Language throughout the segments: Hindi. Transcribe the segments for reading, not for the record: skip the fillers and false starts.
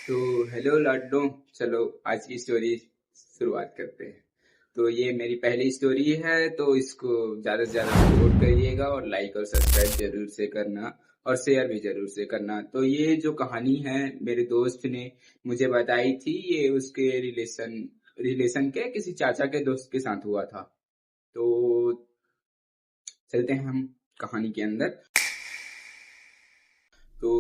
तो हेलो लाडो। चलो आज की स्टोरी शुरुआत करते हैं। तो ये मेरी पहली स्टोरी है, तो इसको ज़्यादा से ज़्यादा सपोर्ट करिएगा और लाइक और सब्सक्राइब जरूर से करना और शेयर भी जरूर से करना। तो ये जो कहानी है मेरे दोस्त ने मुझे बताई थी, ये उसके रिलेशन के किसी चाचा के दोस्त के साथ हुआ था। तो चलते हैं हम कहानी के अंदर। तो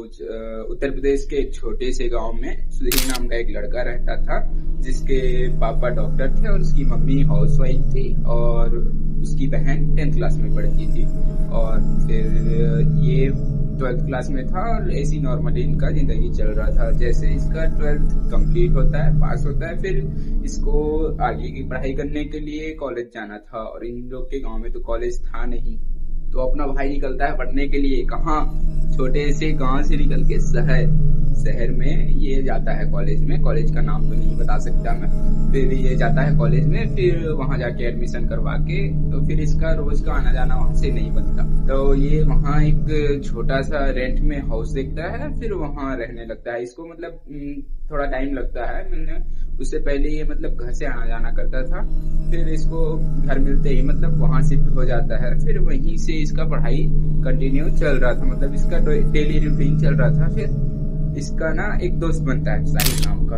उत्तर प्रदेश के एक छोटे से गांव में सुधीर नाम का एक लड़का रहता था, जिसके पापा डॉक्टर थे और उसकी मम्मी हाउसवाइफ थी, और उसकी बहन 10th क्लास में पढ़ती थी। और फिर ये 12th क्लास में था और ऐसी नॉर्मली इनका जिंदगी चल रहा था। जैसे इसका 12th कंप्लीट होता है, पास होता है, फिर इसको आगे की पढ़ाई करने के लिए कॉलेज जाना था, और इन लोग के गांव में तो कॉलेज था नहीं। तो अपना भाई निकलता है पढ़ने के लिए, कहाँ, छोटे से गांव से निकल के शहर में ये जाता है कॉलेज में। कॉलेज का नाम तो नहीं बता सकता मैं। फिर ये जाता है कॉलेज में, फिर वहां जाके एडमिशन करवा के, तो फिर इसका रोज का आना जाना वहां से नहीं बनता। तो ये वहां एक छोटा सा रेंट में हाउस देखता है, फिर वहां रहने लगता है। इसको मतलब थोड़ा टाइम लगता है मिलने। उससे पहले ये मतलब घर से आना जाना करता था, फिर इसको घर मिलते ही मतलब वहां शिफ्ट हो जाता है। फिर वहीं से इसका पढ़ाई कंटिन्यू चल रहा था, मतलब इसका डेली रूटीन चल रहा था। फिर इसका ना एक दोस्त बनता है साहिल नाम का,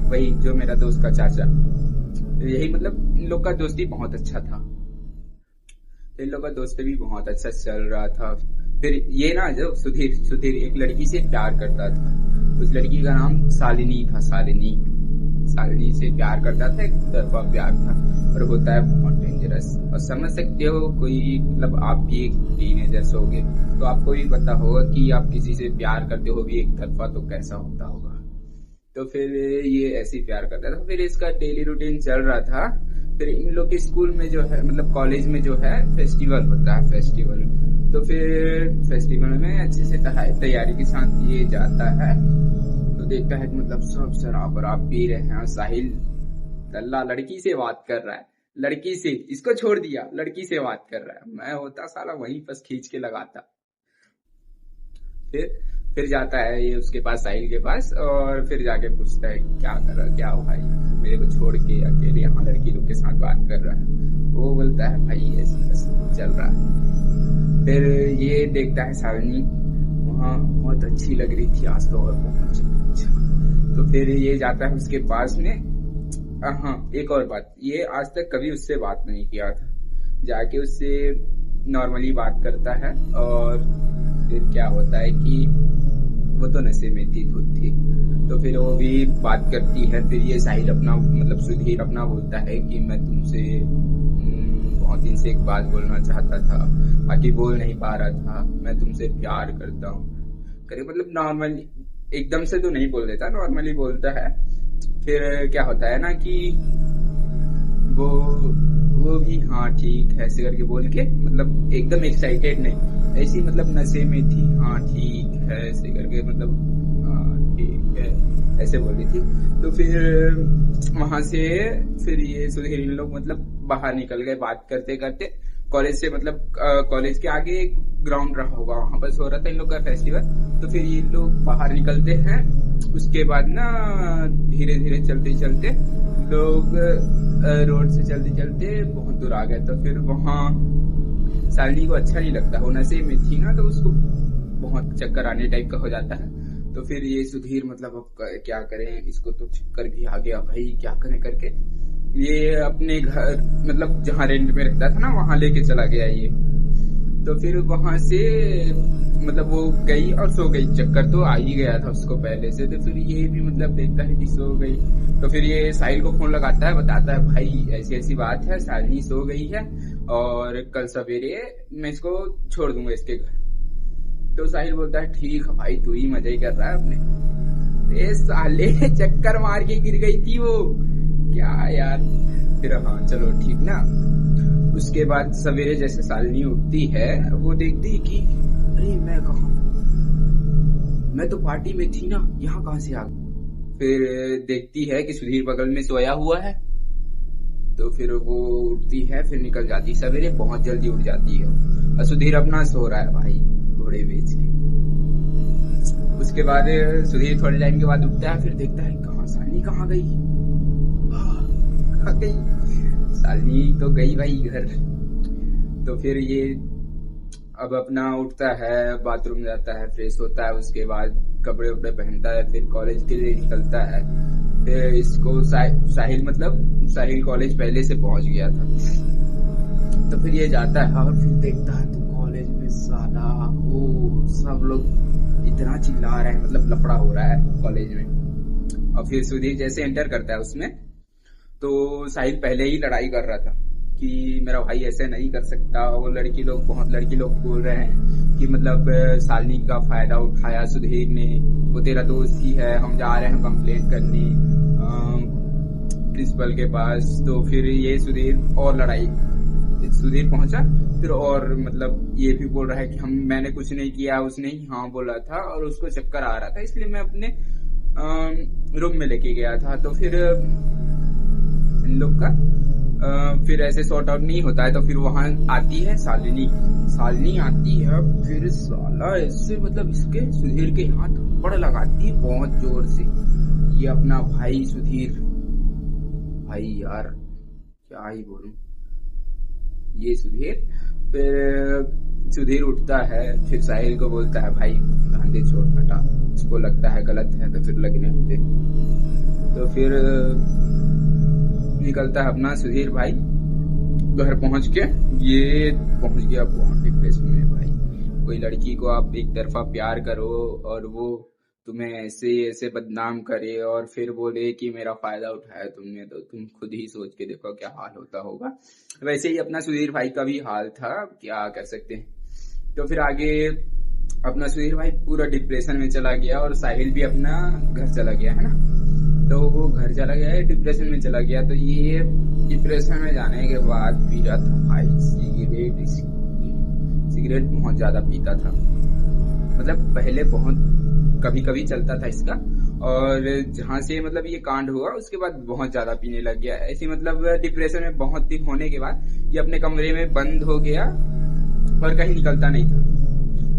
वही जो मेरा दोस्त का चाचा। तो यही मतलब इन लोग का दोस्ती बहुत अच्छा था। तो इन लोग का दोस्ती भी बहुत अच्छा चल रहा था। फिर ये ना जो सुधीर एक लड़की से प्यार करता था। उस लड़की का नाम शालिनी था। शालिनी से प्यार करता था, एक तरफा प्यार था, और होता है बहुत डेंजरस। और समझ सकते हो, कोई मतलब आप भी एक टीनेजर्स होगे तो आपको भी पता होगा कि आप किसी से प्यार करते हो भी एक तरफा तो कैसा होता होगा। तो फिर ये ऐसे ही प्यार करता था। फिर इसका डेली रूटीन चल रहा था। फिर इन लोग के स्कूल में जो है, मतलब कॉलेज में जो है, फेस्टिवल होता है, फेस्टिवल। तो फिर फेस्टिवल में अच्छे से तैयारी के साथ ये जाता है। तो देखता है कि मतलब सब शराब पी रहे हैं। साहिल दल्ला लड़की से बात कर रहा है, लड़की से, इसको छोड़ दिया, लड़की से बात कर रहा है। मैं होता साला वहीं बस खींच के लगाता। फिर जाता है ये उसके पास, साहिल के पास, और फिर जाके पूछता है क्या कर रहा, क्या हो भाई, मेरे को छोड़ के अकेले यहाँ लड़की लोग के साथ बात कर रहा है। वो बोलता है भाई ऐसे बस चल रहा है। फिर ये देखता है शालिनी वहाँ बहुत अच्छी लग रही थी आज तो, और बहुत अच्छा। तो फिर ये जाता है उसके पास में। हाँ, एक और बात, ये आज तक कभी उससे बात नहीं किया था। जाके उससे नॉर्मली बात करता है, और फिर क्या होता है कि वो तो नशे में थी, धुत थी। तो फिर वो भी बात करती है। फिर ये साहिल अपना मतलब सुधीर अपना बोलता है कि मैं तुमसे बहुत दिन से एक बात बोलना चाहता था, बाकी बोल नहीं पा रहा था। मैं तुमसे प्यार करता हूँ करे, मतलब नॉर्मली, एकदम से तो नहीं बोल देता, नॉर्मली बोलता है। फिर क्या होता है ना कि वो भी हाँ ठीक है ऐसे करके बोल के, मतलब एकदम एक्साइटेड नहीं, ऐसी मतलब नशे में थी, हाँ ठीक है ऐसे करके, मतलब हाँ ठीक है ऐसे बोली थी। तो फिर वहां से फिर ये सुधीर इन लोग मतलब बाहर निकल गए बात करते करते। कॉलेज से मतलब कॉलेज के आगे एक ग्राउंड रहा होगा, वहां पर हो रहा था इन लोग का फेस्टिवल। तो फिर ये लोग बाहर निकलते हैं। उसके बाद ना धीरे धीरे चलते चलते लोग रोड से चलते चलते बहुत दूर आ गए। तो फिर वहां शालिनी को अच्छा नहीं लगता, वो नशे में थी ना, तो उसको बहुत चक्कर आने टाइप का हो जाता है। तो फिर ये सुधीर मतलब अब क्या करें, इसको तो चक्कर भी आ गया भाई, क्या करें करके ये अपने घर मतलब जहाँ रेंट में रहता था ना, वहां लेके चला गया ये। तो फिर वहां से मतलब वो गई और सो गई, चक्कर तो आ ही गया था उसको पहले से। तो फिर ये भी मतलब देखता है कि सो गई। तो फिर ये साहिल को फोन लगाता है, बताता है भाई ऐसी ऐसी बात है, शालिनी सो गई है और कल सवेरे मैं इसको छोड़ दूंगा इसके घर। तो साहिल बोलता है ठीक है भाई, तू ही मजा ही कर रहा है अपने। साले चक्कर मार के गिर गई थी वो, क्या यार। फिर हाँ चलो ठीक ना। उसके बाद सवेरे जैसे शालिनी उठती है, वो देखती है कि अरे मैं कहा, मैं तो पार्टी में थी ना, यहाँ कहाँ से आ गई। फिर देखती है कि सुधीर बगल में सोया हुआ है। तो फिर वो उठती है, फिर निकल जाती, सवेरे बहुत जल्दी उठ जाती है। और सुधीर अपना सो रहा है भाई, घोड़े बेच के। उसके बाद सुधीर थोड़े टाइम के बाद उठता है, फिर देखता है कहाँ शालिनी कहाँ गई, कहाँ गई शालिनी, तो गई भाई घर। तो फिर ये अब अपना उठता है, बाथरूम जाता है, फ्रेश होता है, उसके बाद कपड़े वपड़े पहनता है, फिर कॉलेज के लिए निकलता है। फिर इसको साहिल कॉलेज पहले से पहुंच गया था। तो फिर ये जाता है और फिर देखता है तो कॉलेज में साला वो सब लोग इतना चिल्ला रहे हैं, मतलब लफड़ा हो रहा है कॉलेज में। और फिर सुधीर जैसे एंटर करता है उसमें, तो साहिल पहले ही लड़ाई कर रहा था कि मेरा भाई ऐसे नहीं कर सकता। वो बहुत लड़की लोग बोल रहे हैं कि मतलब शालिनी का फायदा उठाया सुधीर ने, वो तेरा दोस्त ही है, हम जा रहे हैं कंप्लेंट करने प्रिंसिपल के पास। तो फिर ये सुधीर पहुंचा फिर, और मतलब ये भी बोल रहा है कि मैंने कुछ नहीं किया, उसने ही हाँ बोला था, और उसको चक्कर आ रहा था इसलिए मैं अपने रूम में लेके गया था। तो फिर इन लोग का फिर ऐसे सॉर्ट आउट नहीं होता है। तो फिर वहां आती है शालिनी आती है, फिर साला ऐसे मतलब इसके सुधीर के हाथ थप्पड़ लगाती है बहुत जोर से। ये अपना भाई सुधीर, भाई यार क्या ही बोलूं, ये फिर सुधीर उठता है, फिर साहिल को बोलता है भाई गांधी छोड़ हटा, इसको लगता है गलत है तो फिर लगने दे। तो फिर निकलता है अपना सुधीर भाई घर पहुंच के। ये पहुंच गया बहुत डिप्रेशन में भाई। कोई लड़की को आप एक तरफा प्यार करो और वो तुम्हें ऐसे बदनाम करे और फिर बोले कि मेरा फायदा उठाया तुमने, तो तुम खुद ही सोच के देखो क्या हाल होता होगा। वैसे ही अपना सुधीर भाई का भी हाल था, क्या कर सकते हैं। तो फिर आगे अपना सुधीर भाई पूरा डिप्रेशन में चला गया, और साहिल भी अपना घर चला गया है ना। तो वो घर चला गया है, डिप्रेशन में चला गया। तो ये डिप्रेशन में जाने के बाद पी रहा था भाई सिगरेट बहुत ज्यादा पीता था। मतलब पहले बहुत कभी कभी चलता था इसका, और जहां से मतलब ये कांड हुआ उसके बाद बहुत ज्यादा पीने लग गया। ऐसे मतलब डिप्रेशन में बहुत दिन होने के बाद ये अपने कमरे में बंद हो गया और कहीं निकलता नहीं था।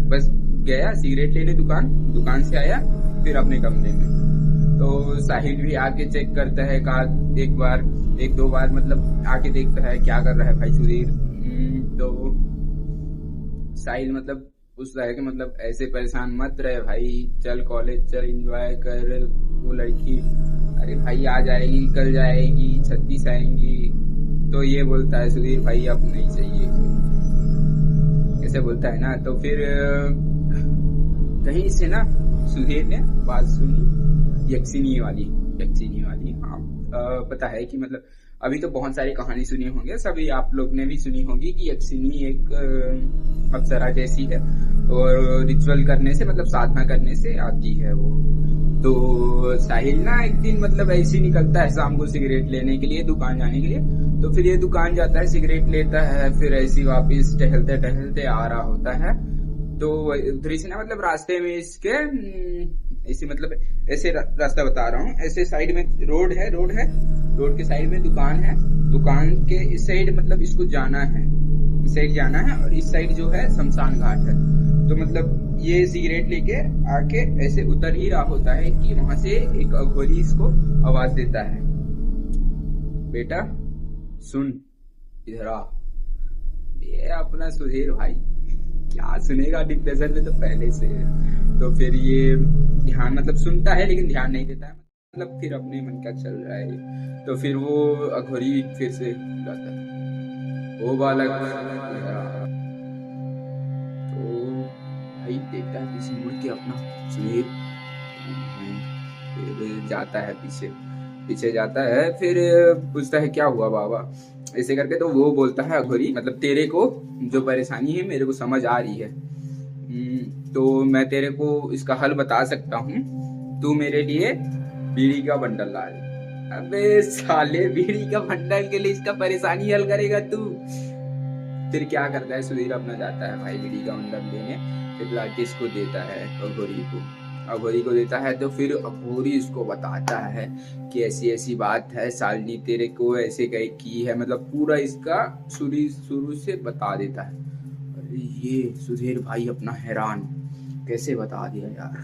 बस गया सिगरेट लेने दुकान से आया, फिर अपने कमरे में। तो साहिल भी आके चेक करता है, कहा एक दो बार मतलब आके देखता है क्या कर रहा है भाई सुधीर। तो साहिल मतलब पूछता है कि मतलब ऐसे परेशान मत रहे भाई, चल कॉलेज चल, एंजॉय कर। वो लड़की अरे भाई आ जाएगी, कल जाएगी, 36 आएंगी। तो ये बोलता है सुधीर भाई अब नहीं चाहिए, ऐसे बोलता है ना। तो फिर कहीं से ना सुधीर ने बात सुनी यक्षिनी वाली। हाँ पता है कि मतलब अभी तो बहुत सारी कहानी सुनी होंगे, सभी आप लोग ने भी सुनी होगी कि यक्षिनी एक अप्सरा जैसी है और रिचुअल करने से मतलब साधना करने से आती है वो। तो साहिल ना एक दिन मतलब ऐसे ही निकलता है शाम को सिगरेट लेने के लिए, दुकान जाने के लिए। तो फिर ये दुकान जाता है, सिगरेट लेता है, फिर ऐसे वापिस टहलते टहलते आ रहा होता है। तो उधर से ना मतलब रास्ते में इसके ऐसे मतलब ऐसे रास्ता बता रहा हूँ, ऐसे साइड में रोड है, रोड के साइड में दुकान है, दुकान के इस साइड मतलब इसको जाना है, इस साइड जाना है, और इस साइड जो है शमशान घाट है। तो मतलब ये सिगरेट लेके आके ऐसे उतर ही रहा होता है कि वहां से एक अघोरी इसको आवाज देता है, बेटा सुन इधर आ। ये अपना सुधीर भाई क्या सुनेगा, डिप्रेशन में तो पहले से है। तो फिर ये ध्यान मतलब सुनता है लेकिन ध्यान नहीं देता है, मतलब फिर अपने मन का चल रहा है। तो फिर वो अघोरी फिर से बुलाता है, ओ बालक। तो भाई देखता है पीछे मुड़ के अपना सुधीर, फिर जाता है पीछे जाता है, फिर पूछता है क्या हुआ बाबा ऐसे करके। तो वो बोलता है अघोरी मतलब तेरे को जो परेशानी है मेरे को समझ आ रही है, तो मैं तेरे को इसका हल बता सकता हूँ, तू मेरे लिए बीड़ी का बंडल ला दे। अबे साले बीड़ी का बंडल के लिए इसका परेशानी हल करेगा तू। फिर क्या करता है सुधीर अपना जाता है भाई बीड़ी का बंडल लेने, फिर लाके इसको देता है अघोरी को देता है। तो फिर अघोरी इसको बताता है कि ऐसी ऐसी बात है, शालिनी तेरे को ऐसे की है, मतलब पूरा इसका शुरू से बता देता है। अरे ये सुधीर भाई अपना हैरान, कैसे बता दिया यार।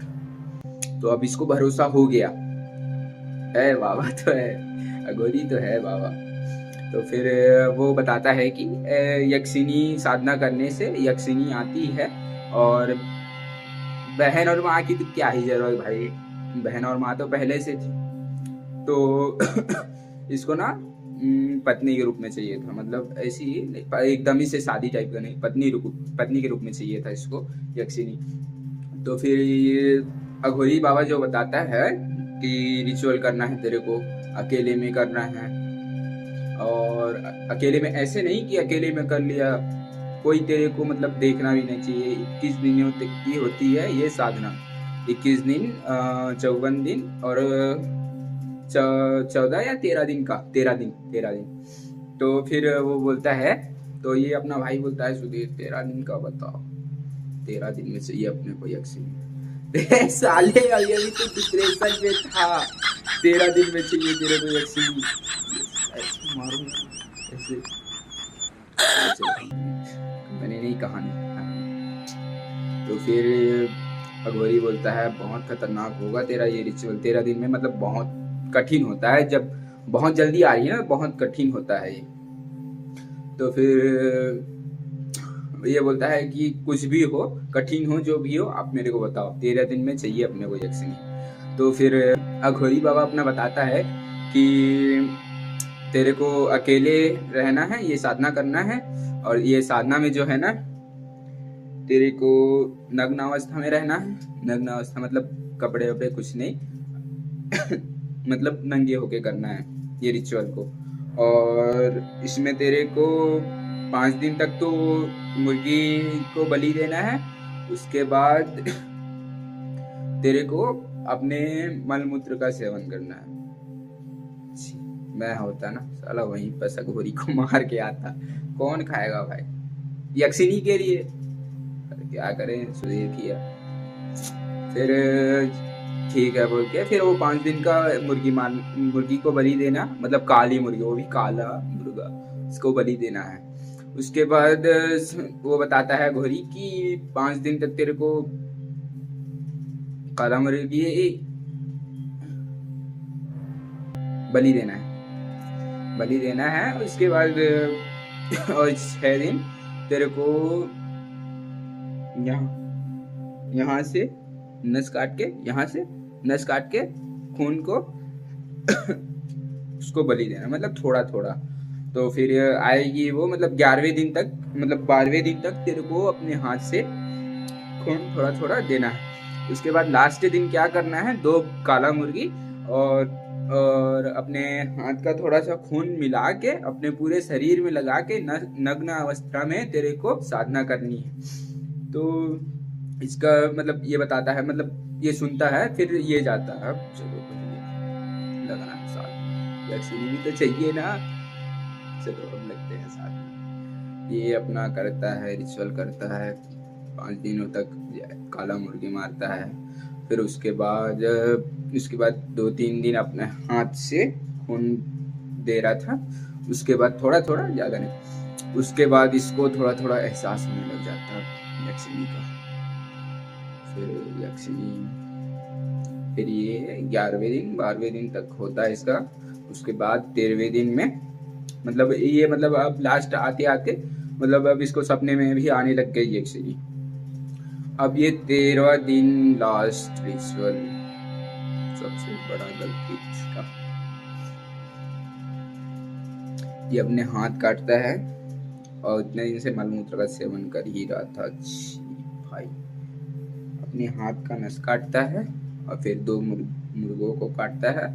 तो अब इसको भरोसा हो गया है, बाबा तो है, अघोरी तो है बाबा। तो फिर वो बताता है कि यक्षिनी साधना करने से यक्षिनी आती है, और बहन और माँ की तो क्या ही जरूरत भाई, बहन और माँ तो पहले से थी। तो इसको ना पत्नी के रूप में चाहिए था, मतलब ऐसी एकदम ही से शादी टाइप का नहीं, पत्नी के रूप में चाहिए था इसको यक्षिनी। तो फिर ये अघोरी बाबा जो बताता है कि रिचुअल करना है तेरे को, अकेले में करना है, और अकेले में ऐसे नहीं कि अकेले में कर लिया, कोई तेरे को मतलब देखना भी नहीं चाहिए। 21 दिनों तक की होती है ये साधना, 21 दिन 54 दिन और 14 या 13 दिन का, 13 दिन। तो फिर वो बोलता है, तो ये अपना भाई बोलता है सुधीर 13 दिन का बताओ, 13 दिन में चाहिए अपने को यक्षिनी। साले अभी तो डिप्रेशन में था, 13 दिन में चाहिए तेरे को यक्षिनी, ऐसे मारूं ऐसे, मैंने नहीं कहानी। तो फिर अघोरी बोलता है बहुत खतरनाक होगा तेरा ये रिचुअल, 13 दिन में मतलब बहुत कठिन होता है, जब बहुत जल्दी आ रही है ना बहुत कठिन होता है ये। तो फिर ये बोलता है कि कुछ भी हो, कठिन हो, जो भी हो आप मेरे को बताओ, 13 दिन में चाहिए अपने को यक्षिनी। तो फिर अघोरी बाबा अपना बताता है कि तेरे को अकेले रहना है, ये साधना करना है, और ये साधना में जो है ना तेरे को नग्न अवस्था में रहना है। नग्न अवस्था मतलब कपड़े वपड़े कुछ नहीं मतलब नंगे होके करना है ये रिचुअल को। और इसमें तेरे को 5 दिन तक तो मुर्गी को बलि देना है, उसके बाद तेरे को अपने मल मूत्र का सेवन करना है। मैं होता ना साला वहीं पर अघोरी को मार के आता, कौन खाएगा भाई यक्षिनी के लिए, क्या करें, सुधीर किया। फिर ठीक है बोल के फिर वो 5 दिन का मुर्गी को बलि देना, मतलब काली मुर्गी, वो भी काला मुर्गा, इसको बलि देना है। उसके बाद वो बताता है घोरी कि 5 दिन तक तेरे को काला मुर्गी बलि देना है। उसके बाद और 6 दिन तेरे को यहाँ से नस काट के खून को उसको बलि देना, मतलब थोड़ा थोड़ा। तो फिर आएगी वो, मतलब 11वें दिन तक, मतलब 12वें दिन तक तेरे को अपने हाथ से खून थोड़ा थोड़ा देना है। उसके बाद लास्ट दिन क्या करना है, 2 काला मुर्गी और अपने हाथ का थोड़ा सा खून मिला के अपने पूरे शरीर में लगा के नग्न अवस्था में तेरे को साधना करनी है। तो इसका मतलब ये बताता है, मतलब ये सुनता है, फिर ये जाता है, चलो लगना है साथ, यक्षिनी भी तो चाहिए ना, चलो अब लगते हैं साथ में। ये अपना करता है, रिचुअल करता है, 5 दिनों तक काला मुर्गी मारता है। फिर उसके बाद 2-3 दिन अपने हाथ से खून दे रहा था। उसके बाद थोड़ा थोड़ा, ज्यादा नहीं, उसके बाद इसको थोड़ा थोड़ा एहसास होने लग जाता है यक्षिनी का। फिर यक्षिनी, फिर ये 11वें दिन 12वें दिन तक होता है इसका। उसके बाद 13वें दिन में, मतलब ये मतलब अब लास्ट आते आते, मतलब अब इसको सपने में भी आने लग गई यक्षिनी। अब ये 13वां दिन लास्ट रिचुअल, सबसे बड़ा गलती इसका, ये अपने हाथ काटता है और इतने दिन से मलमूत्र का सेवन कर ही रहा था। भाई अपने हाथ का नस काटता है और फिर 2 मुर्गों को काटता है,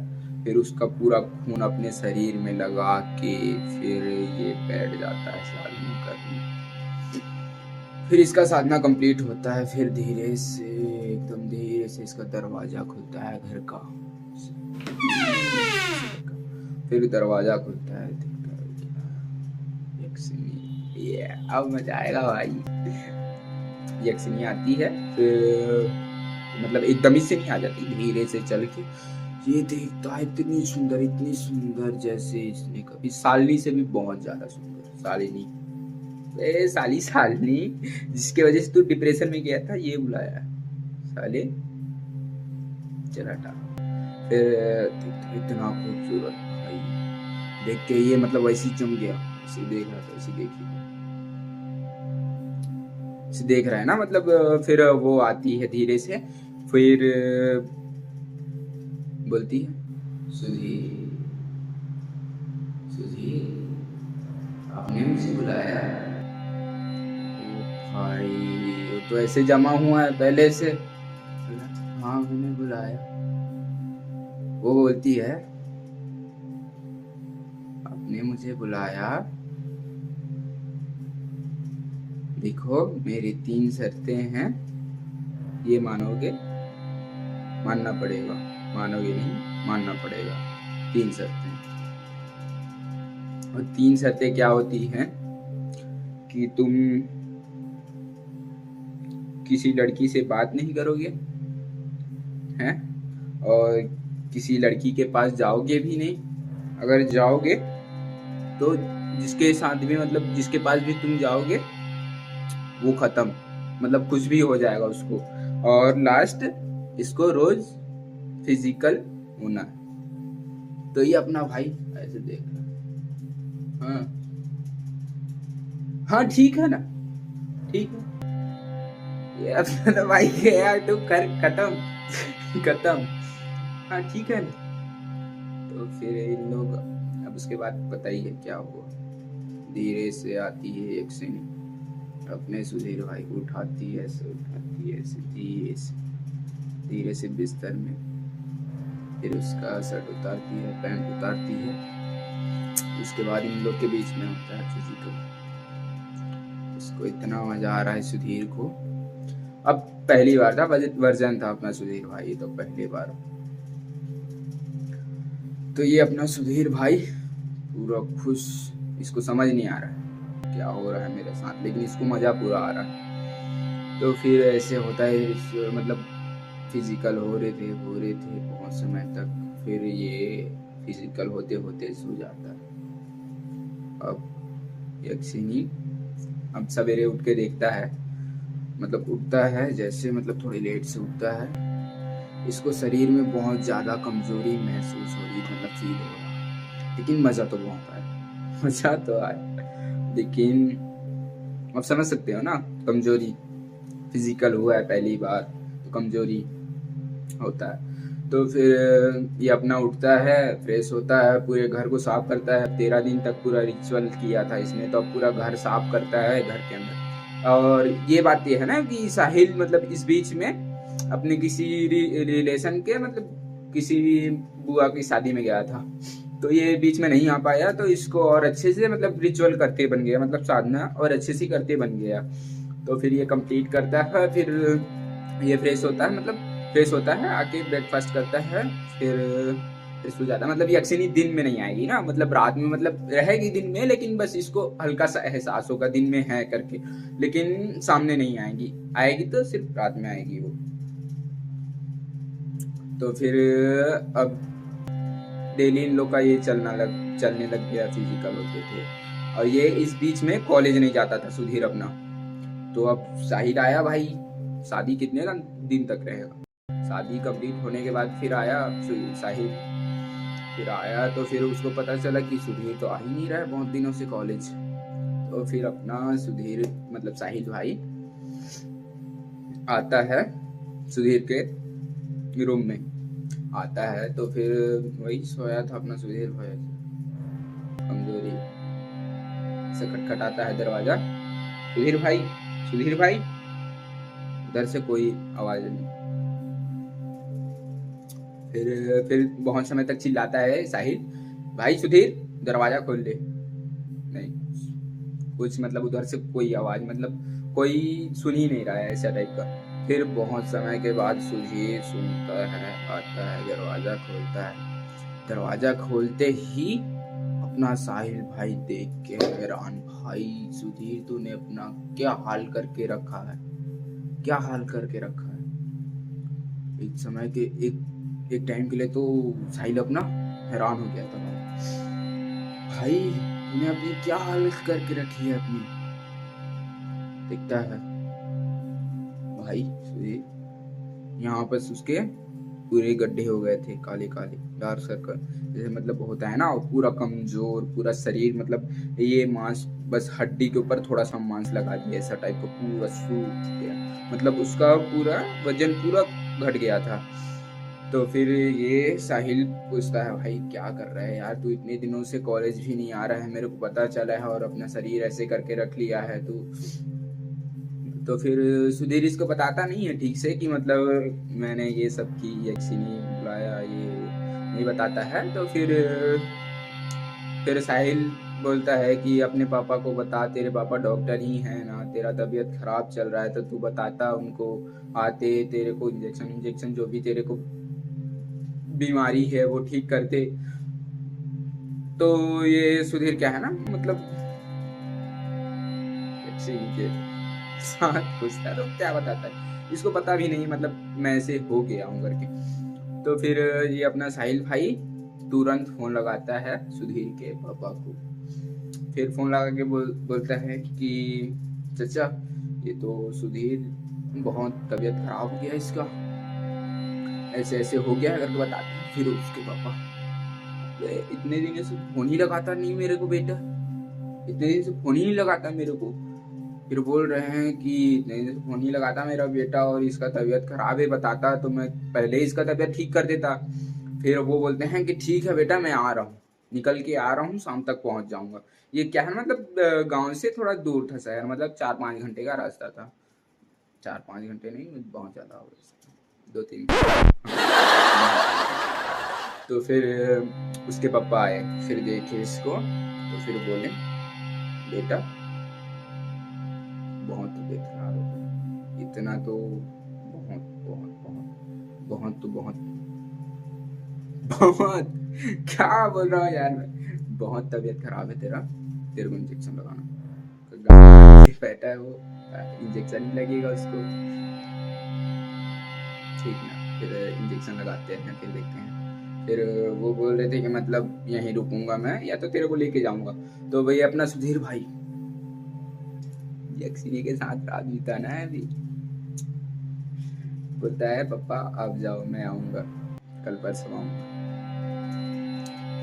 फिर उसका पूरा खून अपने शरीर में लगा के फिर ये बैठ जाता है साधना करने। फिर इसका साधना कंप्लीट होता है। फिर धीरे से, एकदम धीरे से इसका दरवाजा खुलता है घर का। फिर दरवाजा खुलता है, यक्षिनी, ये अब मजा आएगा भाई। यक्षिनी आती है, फिर मतलब एकदम ही से नहीं आ जाती, धीरे से चल के ये देखता है, इतनी सुंदर जैसे इसने कभी सालनी से भी बहुत ज्यादा सुंदर। सालनी जिसके वजह से तू डिप्रेशन में गया था, ये बुलाया साले। चल हटा। फिर इतना खूबसूरत भाई, देख के ये मतलब वैसे ही चम गया। इसे देख रहा था, इसे देखिए, इसे देख रहा है ना, मतलब फिर वो आती है धीरे से, फिर बोलती है, सुधीर, सुधीर, आपने मुझे बुलाया? ओ भाई, वो तो ऐसे जमा हुआ है पहले से। हाँ मैंने बुलाया। वो बोलती है, आपने मुझे बुलाया? देखो मेरी 3 शर्तें हैं, ये मानोगे? मानना पड़ेगा, मानोगे नहीं, मानना पड़ेगा। 3 शर्तें। और 3 शर्तें क्या होती हैं कि तुम किसी लड़की से बात नहीं करोगे, हैं, और किसी लड़की के पास जाओगे भी नहीं। अगर जाओगे तो जिसके साथ भी, मतलब जिसके पास भी तुम जाओगे वो खत्म, मतलब कुछ भी हो जाएगा उसको। और लास्ट, इसको रोज फिजिकल होना है। तो ये अपना भाई ऐसे देख रहा है। हाँ हाँ ठीक है ना, ठीक है, ये अपना भाई गया तो कर खत्म खत्म। हाँ ठीक है ना। तो फिर इन लोग, अब उसके बाद पता ही है क्या हुआ। धीरे से आती है एक सीनी, अपने सुधीर भाई को उठाती है, ऐसे उठाती है, ऐसे धीरे से बिस्तर में, फिर उसका शर्ट उतारती है, पैंट उतारती है। उसके बाद इन लोग के बीच में होता है फिजिकल। उसको इतना मजा आ रहा है सुधीर को। अब पहली बार था, वर्जन था अपना सुधीर भाई, तो पहली बार। तो ये अपना सुधीर भाई पूरा खुश, इसको समझ नहीं आ रहा है क्या हो रहा है मेरे साथ, लेकिन इसको मजा पूरा आ रहा है। तो फिर ऐसे होता है, मतलब फिजिकल हो रहे थे बहुत समय तक। फिर ये फिजिकल होते होते सो जाता है। अब यक्षिनी अब सवेरे उठ के देखता है, मतलब उठता है जैसे, मतलब थोड़ी लेट से उठता है। इसको शरीर में बहुत ज्यादा कमजोरी महसूस हो रही, मतलब फील हो रहा, लेकिन मजा तो बहुत आया, मजा तो आया। लेकिन आप समझ सकते हो ना, कमजोरी, फिजिकल हुआ है पहली बार तो कमजोरी होता है। तो फिर ये अपना उठता है, फ्रेश होता है, पूरे घर को साफ करता है। 13 दिन तक पूरा रिचुअल किया था इसने, तो अब पूरा घर साफ करता है घर के अंदर। और ये बात ये है ना कि साहिल मतलब इस बीच में अपने किसी रिलेशन के, मतलब किसी बुआ की शादी में गया था, तो ये बीच में नहीं आ पाया। तो इसको और अच्छे से मतलब रिचुअल करते बन गया, मतलब साधना और अच्छे से करते बन गया। तो फिर ये कंप्लीट करता है, फिर ये फ्रेश होता है, मतलब फ्रेश होता है, आके ब्रेकफास्ट करता है, फिर सो जाता है। मतलब ये अक्सर दिन में नहीं आएगी ना, मतलब रात में, मतलब रहेगी दिन में, लेकिन बस इसको हल्का सा एहसास होगा दिन में है करके, लेकिन सामने नहीं आएगी, आएगी तो सिर्फ रात में आएगी वो। तो फिर अब डेली इन लोग का ये चलने लग गया, फिजिकल होते थे। और ये इस बीच में कॉलेज नहीं जाता था सुधीर अपना। तो अब साहिल आया भाई, शादी कितने दिन तक रहेगा, शादी कंप्लीट होने के बाद फिर आया साहिल। फिर आया तो फिर उसको पता चला कि सुधीर तो आ ही नहीं रहा है बहुत दिनों से कॉलेज। तो फिर अपना सुधीर, मतलब साहिल भाई आता है सुधीर के रूम में, आता है तो फिर वही सोया था अपना सुधीर भाई, कमजोरी से खटखटाता है दरवाजा। सुधीर भाई, सुधीर भाई, उधर से कोई आवाज नहीं। फिर बहुत समय तक चिल्लाता है साहिल, भाई सुधीर दरवाजा खोल दे। नहीं कुछ, मतलब उधर से कोई आवाज, मतलब कोई सुन ही नहीं रहा है, ऐसा टाइप का। फिर बहुत समय के बाद सुधीर सुनता है, आता है, दरवाजा खोलता है। दरवाजा खोलते ही अपना साहिल भाई देख के हैरान, भाई सुधीर तूने अपना क्या हाल करके रखा है, क्या हाल करके रखा है। एक समय के एक टाइम के लिए तो साहिल अपना हैरान हो गया था, भाई तूने अपनी क्या हालत करके रखी है अपनी। दिखता है भाई सुधीर यहाँ पर उसके पूरे गड्ढे हो गए थे, काले काले डार्क सर्कल, जैसे मतलब होता है ना, पूरा कमजोर, पूरा शरीर मतलब ये मांस बस हड्डी के ऊपर थोड़ा सा मांस लगा दिया, ऐसा टाइप का पूरा सूख गया, मतलब उसका पूरा वजन पूरा घट गया था। तो फिर ये साहिल पूछता है, भाई क्या कर रहा है यार, तू इतने दिनों से कॉलेज भी नहीं आ रहा है, मेरे को पता चला है, और अपना शरीर ऐसे करके रख लिया है तू। तो फिर सुधीर इसको बताता नहीं है ठीक से कि मतलब मैंने ये सब की, यक्षिनी बुलाया, ये नहीं बताता है। तो फिर साहिल बोलता है कि अपने पापा को बता, तेरे पापा डॉक्टर ही हैं ना, तेरा तबीयत खराब चल रहा है तो तू बताता उनको, आते तेरे को इंजेक्शन जो भी तेरे को बीमारी है वो ठीक करते। तो ये सुधीर क्या है ना, मतलब यक्षिनी के साथ घुसता है, तो क्या बताता है, इसको पता भी नहीं मतलब मैं ऐसे हो गया हूँ करके। तो फिर ये अपना साहिल भाई तुरंत फोन लगाता है सुधीर के पापा को। फिर फोन लगा के बोलता है कि चाचा, ये तो सुधीर बहुत तबीयत खराब हो गया इसका, ऐसे ऐसे हो गया करके बताते हैं। फिर उसके पापा, इतने दिन से फोन ही लगाता नहीं मेरे को बेटा, इतने दिन से फोन ही नहीं लगाता मेरे को। फिर बोल रहे हैं कि इतने दिन से फोन ही लगाता मेरा बेटा, और इसका तबीयत खराब है, बताता तो मैं पहले ही इसका तबीयत ठीक कर देता। फिर वो बोलते हैं कि ठीक है बेटा, मैं आ रहा हूँ, निकल के आ रहा हूँ, शाम तक पहुंच जाऊंगा। ये क्या है मतलब गांव से थोड़ा दूर था शहर, मतलब 4-5 घंटे का रास्ता था, 4-5 घंटे नहीं, बहुत ज्यादा हो गया, 2-3। तो फिर उसके पापा आए, फिर देखे इसको, तो फिर बोले, बेटा बहुत तबीयत खराब है, इतना तो बहुत बहुत बहुत बहुत तो बहुत बहुत क्या बोल रहा हूँ यार मैं, बहुत तबीयत खराब है तेरा, तेरे को इंजेक्शन लगाना। तो बैठा है वो, इंजेक्शन ही लगेगा उसको, ठीक ना। फिर इंजेक्शन लगाते हैं, फिर देखते हैं। फिर वो बोल रहे थे कि मतलब यहीं रुकूंगा मैं, या तो तेरे को लेके जाऊंगा। तो वही अपना सुधीर भाई यक्षिनी के साथ रात बिताना है अभी, बोलता है पापा आप जाओ, मैं आऊंगा, कल परसों आऊंगा।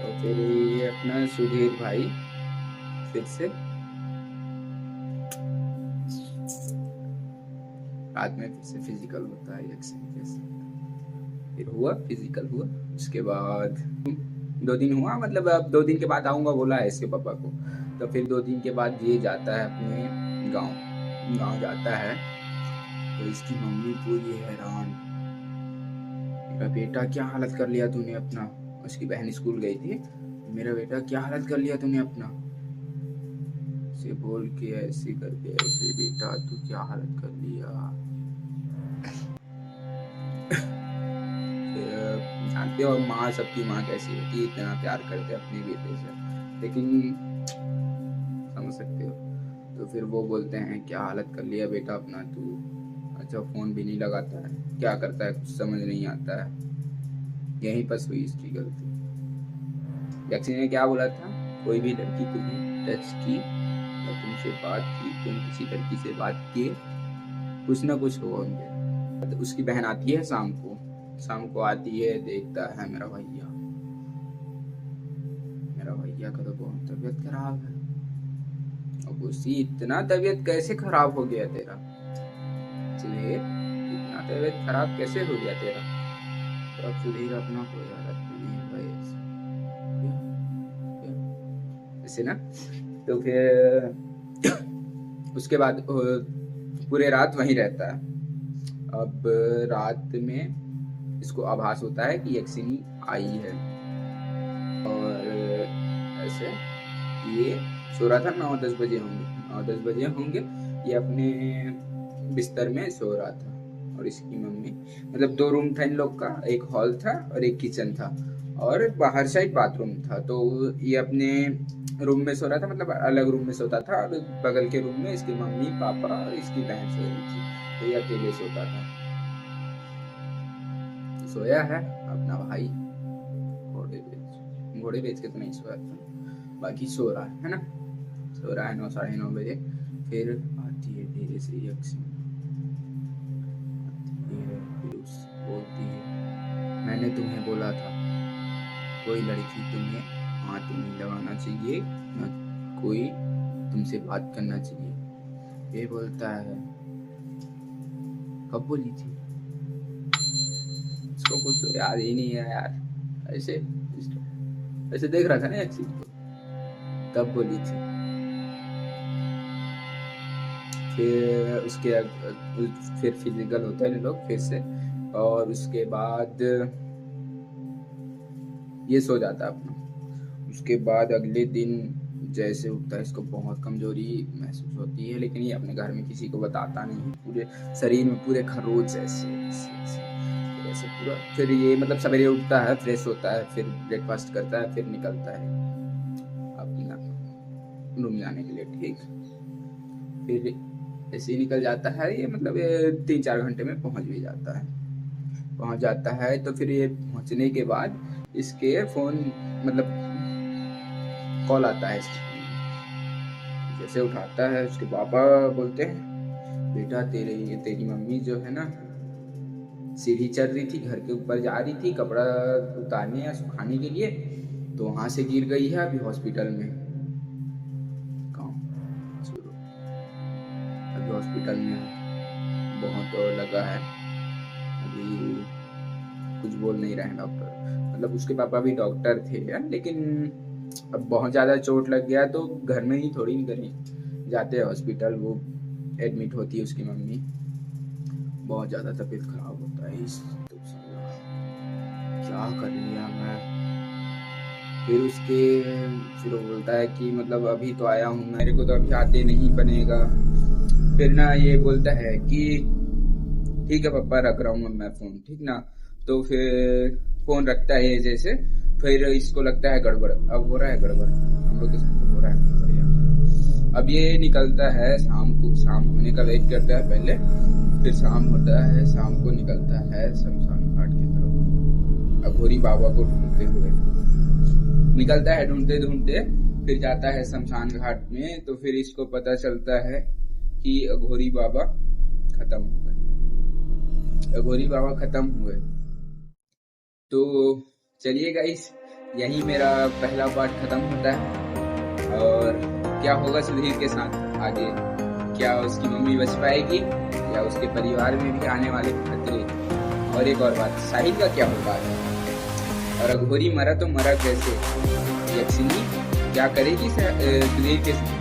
तो फिर ये अपना सुधीर भाई फिर से रात में फिर से फिजिकल होता है यक्षिनी के साथ। फिर हुआ फिजिकल हुआ, उसके बाद 2 दिन हुआ, मतलब अब 2 दिन के बाद आऊंगा बोला है इसके पापा को। तो फिर 2 दिन के बाद ये जाता है अपने गांव जाता है। तो इसकी मम्मी पूरी हैरान, मेरा बेटा क्या हालत कर लिया तूने अपना। उसकी बहन स्कूल गई थी, मेरा बेटा क्या हालत कर लिया तूने अपना, से बोल के ऐसे करके, ऐसे बेटा तू क्या हालत कर लिया। जानते हो माँ, सबकी माँ कैसी होती है, इतना प्यार करते हैं अपने बेटे से, लेकिन समझ सकते हो। तो फिर वो बोलते हैं क्या हालत कर लिया बेटा अपना तू, अच्छा फोन भी नहीं लगाता है, क्या करता है कुछ समझ नहीं आता है। यहीं पर हुई इसकी गलती। यक्षिनी ने क्या बोला था, कोई भी लड़की तुम्हें टच की या तुमसे बात की, तुम किसी लड़की से बात किए, कुछ ना कुछ होंगे। तो उसकी बहन आती है शाम को आती है, देखता है मेरा भैया का तो बहुत तबीयत खराब है। अब उसी, इतना तबीयत कैसे खराब हो गया तेरा, सुधीर इतना तबीयत खराब कैसे हो गया तेरा। तो अब सुधीर अपना कोई हालत नहीं है भाई, ऐसे ना। तो फिर उसके बाद पूरे रात वहीं रहता है। अब रात में इसको आभास होता है कि यक्षिनी आई है, और ऐसे ये सो रहा था, 9-10 बजे होंगे, ये अपने बिस्तर में सो रहा था। और इसकी मम्मी, मतलब 2 रूम था इन लोग का, एक हॉल था और एक किचन था, और बाहर साइड बाथरूम था। तो ये अपने रूम में सो रहा था, मतलब अलग रूम में सोता था, और बगल के रूम में इसकी मम्मी पापा और इसकी बहन सो रही थी, तो ये अकेले सोता था। सोया है अपना भाई, घोड़े बेच के तो नहीं सोया था, बाकी सो रहा है ना, सो रहा है 9-9:30 बजे। फिर आती है धीरे से यक्षिनी, बोलती है मैंने तुम्हें बोला था कोई लड़की तुम्हें हाथ नहीं लगाना चाहिए, न कोई तुमसे बात करना चाहिए। ये बोलता है कब बोली थी? इसको कुछ तो याद ही नहीं है यार। ऐसे ऐसे देख रहा था ना एक चीज को, तब बोली थी। फिर फिजिकल होता है लोग फिर से, और उसके बाद ये सो जाता है अपना। उसके बाद अगले दिन जैसे उठता है, इसको बहुत कमजोरी महसूस होती है, लेकिन ये अपने घर में किसी को बताता नहीं। पूरे शरीर में पूरे खरोच ऐसे पूरा। फिर ये मतलब सवेरे उठता है, फ्रेश होता है, फिर ब्रेकफास्ट करता है, फिर निकलता है अपना रूम जाने के लिए। ठीक, फिर ऐसे ही निकल जाता है ये, मतलब 3-4 घंटे में पहुंच भी जाता है। पहुंच जाता है तो फिर ये पहुंचने के बाद इसके फोन मतलब कॉल आता है इसके। जैसे उठाता है, उसके पापा बोलते हैं बेटा तेरी मम्मी जो है ना, सीढ़ी चढ़ रही थी, घर के ऊपर जा रही थी कपड़ा उतारने या सुखाने के लिए, तो वहां से गिर गई है, अभी हॉस्पिटल में। अभी हॉस्पिटल में बहुत लगा है, अभी कुछ बोल नहीं रहे हैं डॉक्टर। मतलब उसके पापा भी डॉक्टर थे यार, लेकिन अब बहुत ज़्यादा चोट लग गया तो घर में ही थोड़ी करें, जाते हैं हॉस्पिटल। वो एडमिट होती है उसकी मम्मी, बहुत ज़्यादा तबीयत खराब होता है। तो क्या कर लिया मैं। फिर वो बोलता है कि मतलब अभी तो आया हूँ, मेरे को तो अभी आते नहीं बनेगा। फिर ना ये बोलता है कि ठीक है पापा रख रहा हूँ मैं फ़ोन, ठीक ना। तो फिर फ़ोन रखता है जैसे, फिर इसको लगता है गड़बड़, अब हो रहा है गड़बड़, हम लोग के साथ तो हो रहा है गड़बड़ यार। अब ये निकलता है शाम होने का वेट करता है पहले, फिर शाम होता है, शाम को निकलता है शमशान घाट की तरफ अघोरी बाबा को ढूंढते हुए। निकलता है ढूंढते ढूंढते, फिर जाता है शमशान घाट में। तो फिर इसको पता चलता है कि अघोरी बाबा खत्म हो गए, अघोरी बाबा खत्म हुए। तो चलिए गाइस, यही मेरा पहला पार्ट खत्म होता है। और क्या होगा सुधीर के साथ आगे, क्या उसकी मम्मी बच पाएगी या उसके परिवार में भी आने वाले खतरे। और एक और बात, साहिल का क्या होगा, और अघोरी मरा तो मरा कैसे, यक्षिनी क्या करेगी सुधीर के साथ।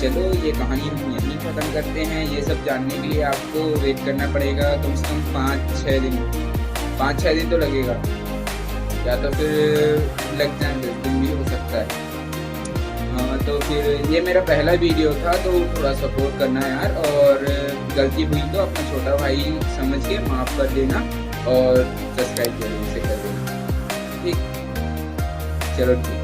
चलो ये कहानी हम यहीं खत्म करते हैं। ये सब जानने के लिए आपको वेट करना पड़ेगा कम से कम 5-6 दिन तो लगेगा, या तो फिर लग जाए 10 दिन भी हो सकता है। तो फिर ये मेरा पहला वीडियो था, तो थोड़ा सपोर्ट करना यार, और गलती हुई तो अपना छोटा भाई समझ के माफ़ कर देना, और सब्सक्राइब जरूर से कर देना। ठीक, चलो ठीक।